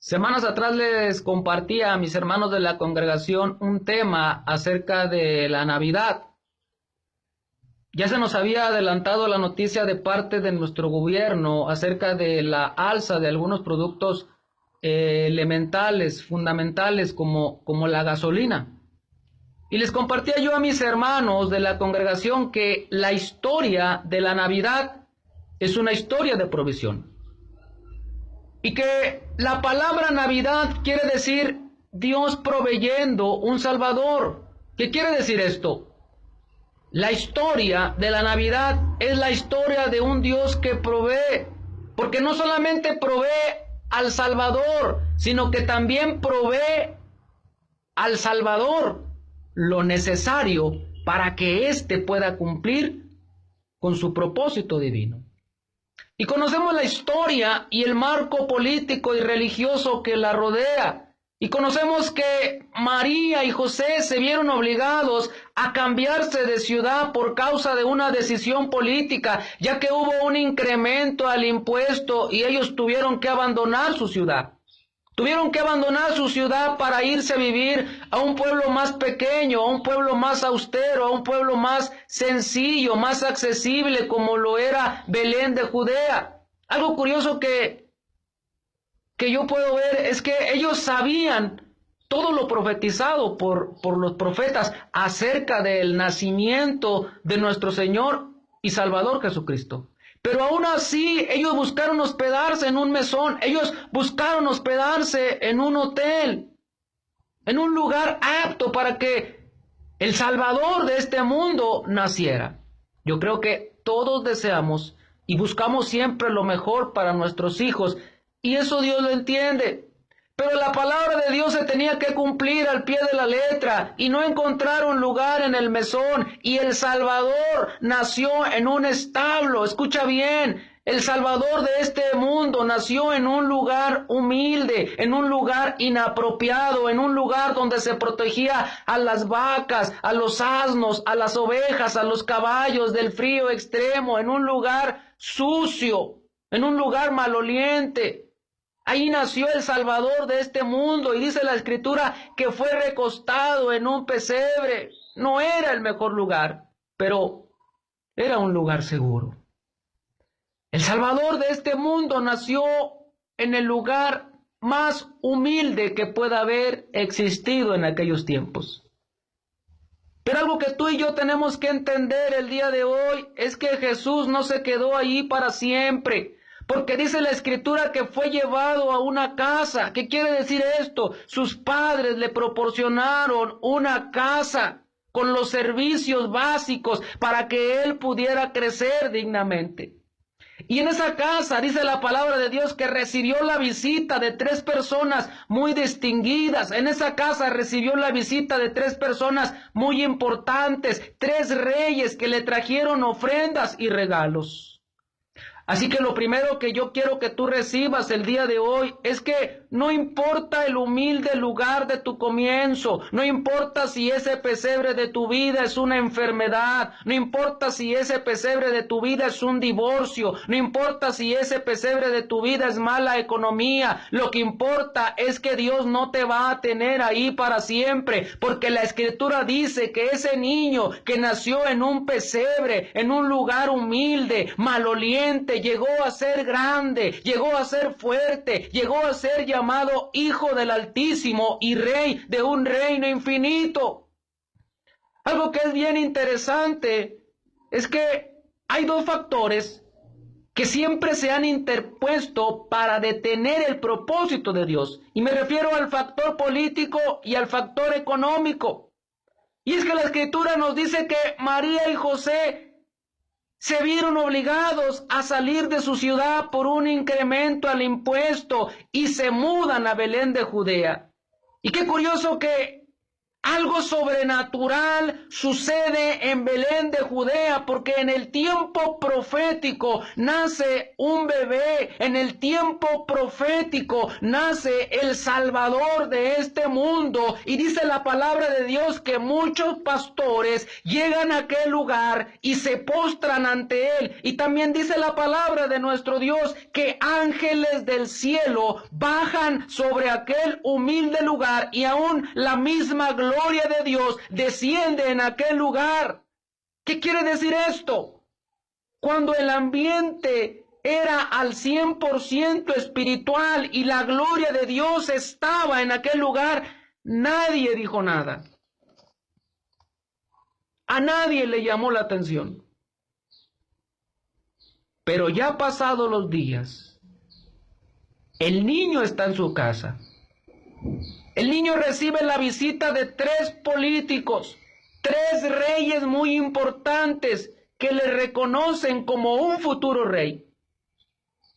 Semanas atrás les compartía a mis hermanos de la congregación un tema acerca de la Navidad. Ya se nos había adelantado la noticia de parte de nuestro gobierno acerca de la alza de algunos productos elementales, fundamentales, como la gasolina. Y les compartía yo a mis hermanos de la congregación que la historia de la Navidad es una historia de provisión. Y que la palabra Navidad quiere decir Dios proveyendo un Salvador. ¿Qué quiere decir esto? La historia de la Navidad es la historia de un Dios que provee, porque no solamente provee al Salvador, sino que también provee al Salvador lo necesario para que éste pueda cumplir con su propósito divino. Y conocemos la historia y el marco político y religioso que la rodea. Y conocemos que María y José se vieron obligados a cambiarse de ciudad por causa de una decisión política, ya que hubo un incremento al impuesto y ellos tuvieron que abandonar su ciudad. Tuvieron que abandonar su ciudad para irse a vivir a un pueblo más pequeño, a un pueblo más austero, a un pueblo más sencillo, más accesible, como lo era Belén de Judea. Algo curioso que yo puedo ver es que ellos sabían todo lo profetizado por los profetas acerca del nacimiento de nuestro Señor y Salvador Jesucristo. Pero aún así, ellos buscaron hospedarse en un mesón, ellos buscaron hospedarse en un hotel, en un lugar apto para que el Salvador de este mundo naciera. Yo creo que todos deseamos y buscamos siempre lo mejor para nuestros hijos, y eso Dios lo entiende. Pero la palabra de Dios se tenía que cumplir al pie de la letra y no encontraron lugar en el mesón. Y el Salvador nació en un establo. Escucha bien, el Salvador de este mundo nació en un lugar humilde, en un lugar inapropiado, en un lugar donde se protegía a las vacas, a los asnos, a las ovejas, a los caballos del frío extremo, en un lugar sucio, en un lugar maloliente. Ahí nació el Salvador de este mundo y dice la Escritura que fue recostado en un pesebre. No era el mejor lugar, pero era un lugar seguro. El Salvador de este mundo nació en el lugar más humilde que pueda haber existido en aquellos tiempos. Pero algo que tú y yo tenemos que entender el día de hoy es que Jesús no se quedó ahí para siempre. Porque dice la Escritura que fue llevado a una casa. ¿Qué quiere decir esto? Sus padres le proporcionaron una casa con los servicios básicos para que él pudiera crecer dignamente. Y en esa casa dice la palabra de Dios que recibió la visita de 3 personas muy distinguidas. En esa casa recibió la visita de 3 personas muy importantes, 3 reyes que le trajeron ofrendas y regalos. Así que lo primero que yo quiero que tú recibas el día de hoy es que no importa el humilde lugar de tu comienzo, no importa si ese pesebre de tu vida es una enfermedad, no importa si ese pesebre de tu vida es un divorcio, no importa si ese pesebre de tu vida es mala economía, lo que importa es que Dios no te va a tener ahí para siempre, porque la Escritura dice que ese niño que nació en un pesebre, en un lugar humilde, maloliente, llegó a ser grande, llegó a ser fuerte, llegó a ser llamado Hijo del Altísimo y Rey de un reino infinito. Algo que es bien interesante es que hay 2 factores que siempre se han interpuesto para detener el propósito de Dios. Y me refiero al factor político y al factor económico. Y es que la Escritura nos dice que María y José se vieron obligados a salir de su ciudad por un incremento al impuesto y se mudan a Belén de Judea. Y qué curioso que Algo sobrenatural sucede en Belén de Judea, porque en el tiempo profético nace un bebé, en el tiempo profético nace el Salvador de este mundo, y dice la palabra de Dios que muchos pastores llegan a aquel lugar y se postran ante él, y también dice la palabra de nuestro Dios que ángeles del cielo bajan sobre aquel humilde lugar, y aún la misma gloria de Dios desciende en aquel lugar. ¿Qué quiere decir esto? Cuando el ambiente era al 100% espiritual y la gloria de Dios estaba en aquel lugar, nadie dijo nada. A nadie le llamó la atención. Pero ya pasados los días, el niño está en su casa. El niño recibe la visita de 3 políticos, 3 reyes muy importantes que le reconocen como un futuro rey.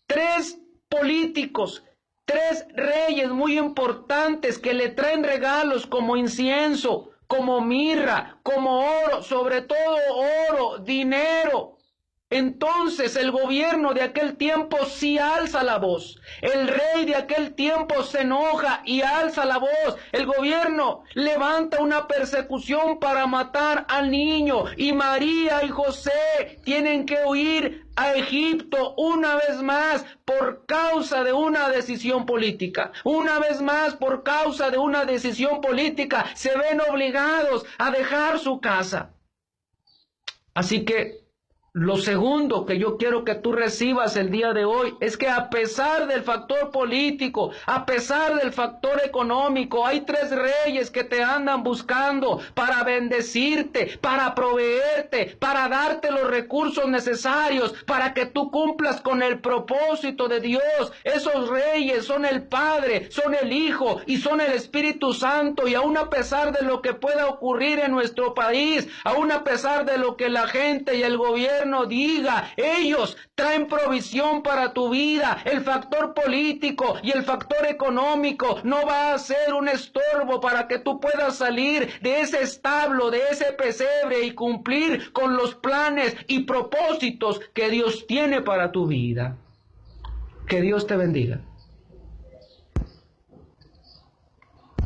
3 políticos, 3 reyes muy importantes que le traen regalos como incienso, como mirra, como oro, sobre todo oro, dinero. Entonces el gobierno de aquel tiempo sí alza la voz. El rey de aquel tiempo se enoja y alza la voz. El gobierno levanta una persecución para matar al niño. Y María y José tienen que huir a Egipto una vez más por causa de una decisión política. Una vez más por causa de una decisión política se ven obligados a dejar su casa. Así que lo segundo que yo quiero que tú recibas el día de hoy es que a pesar del factor político, a pesar del factor económico, hay 3 reyes que te andan buscando para bendecirte, para proveerte, para darte los recursos necesarios para que tú cumplas con el propósito de Dios. Esos reyes son el Padre, son el Hijo y son el Espíritu Santo, y aún a pesar de lo que pueda ocurrir en nuestro país, aún a pesar de lo que la gente y el gobierno diga, ellos traen provisión para tu vida. El factor político y el factor económico no va a ser un estorbo para que tú puedas salir de ese establo, de ese pesebre, y cumplir con los planes y propósitos que Dios tiene para tu vida. Que Dios te bendiga.